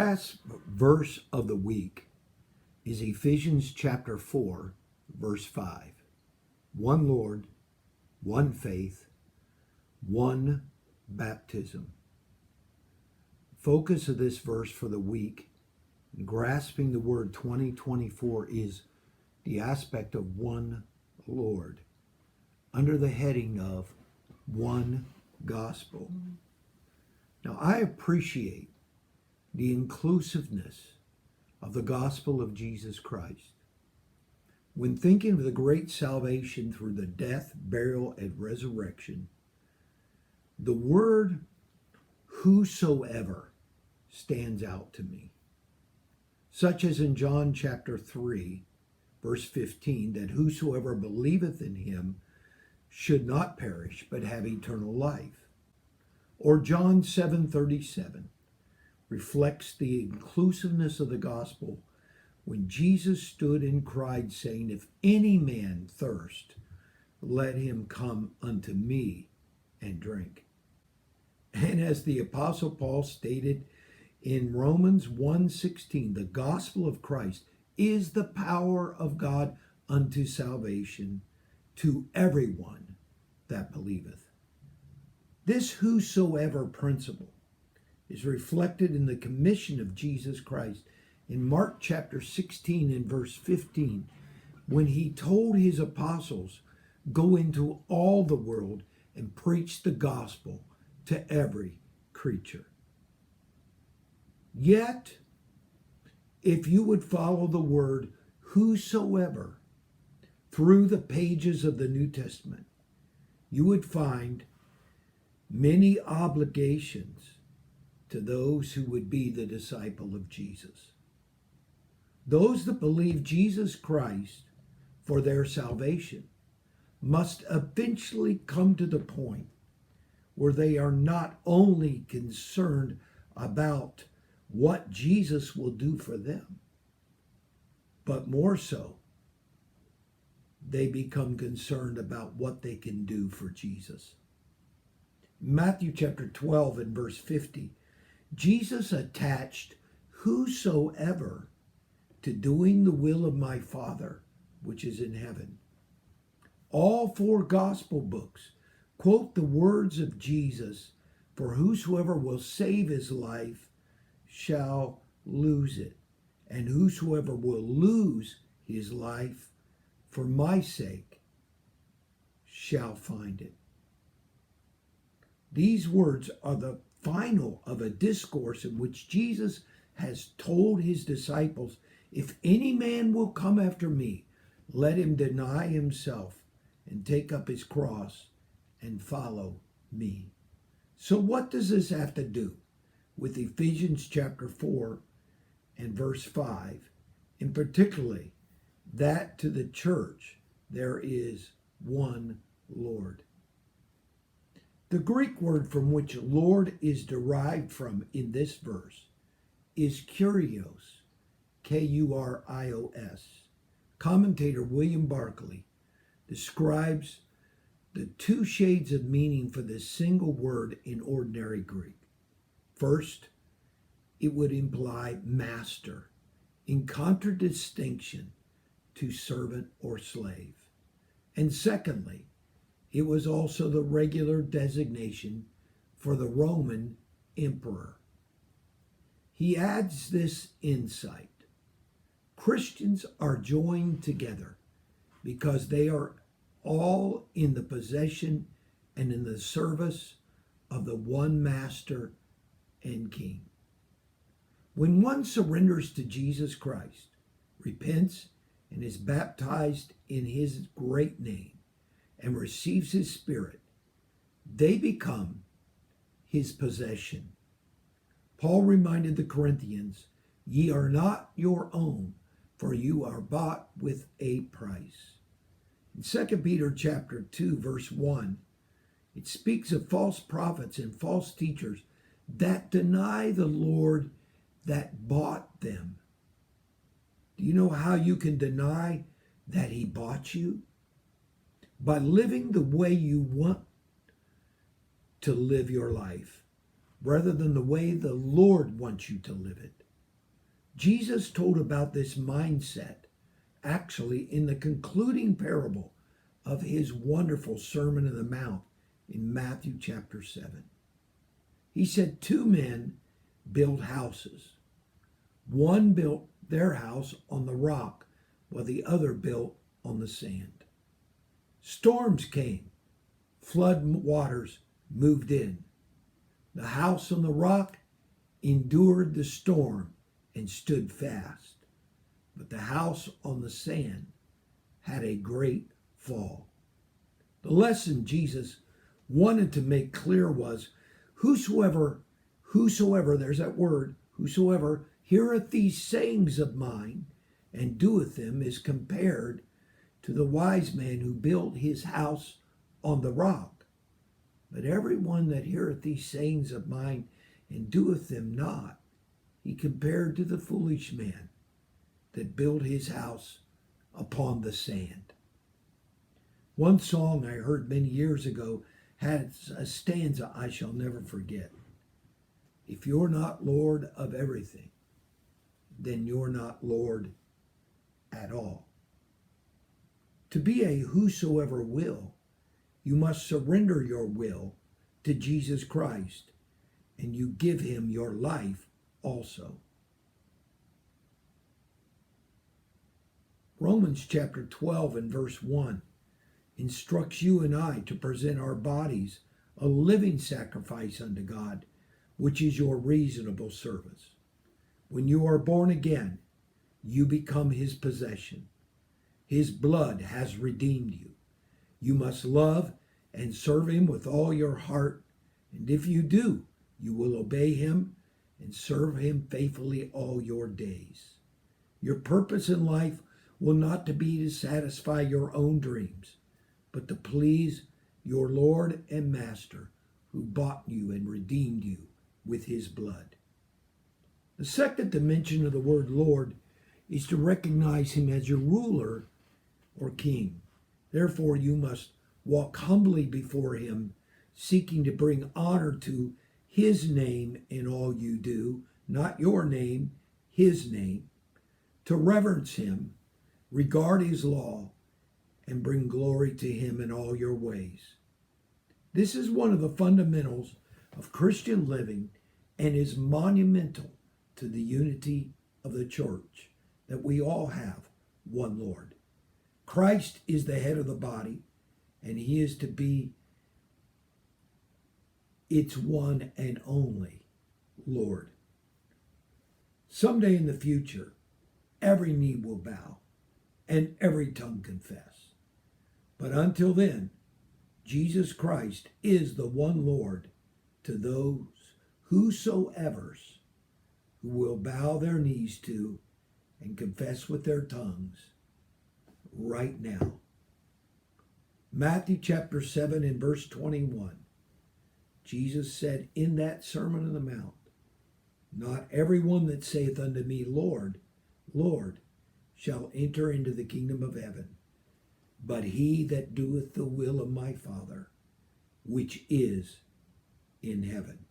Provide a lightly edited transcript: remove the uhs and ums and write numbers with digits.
grasp verse of the week is Ephesians chapter 4, verse 5. One Lord, one faith, one baptism. Focus of this verse for the week, grasping the word 2024, is the aspect of one Lord, under the heading of one gospel. Now, I appreciate the inclusiveness of the gospel of Jesus Christ. When thinking of the great salvation through the death, burial, and resurrection, the word whosoever stands out to me. Such as in John chapter 3, verse 15, that whosoever believeth in him should not perish, but have eternal life. Or John 7:37 reflects the inclusiveness of the gospel when Jesus stood and cried, saying, "If any man thirst, let him come unto me and drink." And as the Apostle Paul stated in Romans 1:16, the gospel of Christ is the power of God unto salvation to everyone that believeth. This whosoever principle is reflected in the commission of Jesus Christ in Mark chapter 16 and verse 15, when he told his apostles, "Go into all the world and preach the gospel to every creature." Yet, if you would follow the word whosoever through the pages of the New Testament, you would find many obligations to those who would be the disciple of Jesus. Those that believe Jesus Christ for their salvation must eventually come to the point where they are not only concerned about what Jesus will do for them, but more so, they become concerned about what they can do for Jesus. Matthew chapter 12 and verse 50, Jesus attached whosoever to doing the will of my Father which is in heaven. All four gospel books quote the words of Jesus, "For whosoever will save his life shall lose it, and whosoever will lose his life for my sake shall find it." These words are the final of a discourse in which Jesus has told his disciples, "If any man will come after me, let him deny himself and take up his cross and follow me." So what does this have to do with Ephesians chapter 4 and verse 5, and particularly that to the church there is one Lord? The Greek word from which Lord is derived from in this verse is kurios, K-U-R-I-O-S. Commentator William Barclay describes the two shades of meaning for this single word in ordinary Greek. First, it would imply master, in contradistinction to servant or slave. And secondly, it was also the regular designation for the Roman emperor. He adds this insight: Christians are joined together because they are all in the possession and in the service of the one master and king. When one surrenders to Jesus Christ, repents, and is baptized in his great name, and receives his Spirit, they become his possession. Paul reminded the Corinthians, "Ye are not your own, for you are bought with a price." In 2 Peter chapter 2, verse 1, it speaks of false prophets and false teachers that deny the Lord that bought them. Do you know how you can deny that he bought you? By living the way you want to live your life, rather than the way the Lord wants you to live it. Jesus told about this mindset actually in the concluding parable of his wonderful Sermon on the Mount in Matthew chapter 7. He said 2 men built houses. One built their house on the rock, while the other built on the sand. Storms came. Flood waters moved in. The house on the rock endured the storm and stood fast. But the house on the sand had a great fall. The lesson Jesus wanted to make clear was, whosoever, there's that word, whosoever heareth these sayings of mine and doeth them is compared to the wise man who built his house on the rock. But everyone that heareth these sayings of mine and doeth them not, he compared to the foolish man that built his house upon the sand. One song I heard many years ago had a stanza I shall never forget. If you're not Lord of everything, then you're not Lord at all. To be a whosoever will, you must surrender your will to Jesus Christ, and you give him your life also. Romans chapter 12 and verse 1 instructs you and I to present our bodies a living sacrifice unto God, which is your reasonable service. When you are born again, you become his possession. His blood has redeemed you. You must love and serve him with all your heart, and if you do, you will obey him and serve him faithfully all your days. Your purpose in life will not to be to satisfy your own dreams, but to please your Lord and Master, who bought you and redeemed you with his blood. The second dimension of the word Lord is to recognize him as your ruler or king. Therefore, you must walk humbly before him, seeking to bring honor to his name in all you do, not your name, his name, to reverence him, regard his law, and bring glory to him in all your ways. This is one of the fundamentals of Christian living and is monumental to the unity of the church, that we all have one Lord. Christ is the head of the body, and he is to be its one and only Lord. Someday in the future, every knee will bow and every tongue confess. But until then, Jesus Christ is the one Lord to those whosoevers who will bow their knees to and confess with their tongues right now. Matthew chapter 7 and verse 21, Jesus said in that Sermon on the Mount, not everyone that saith unto me, Lord, Lord, shall enter into the kingdom of heaven, but he that doeth the will of my Father, which is in heaven.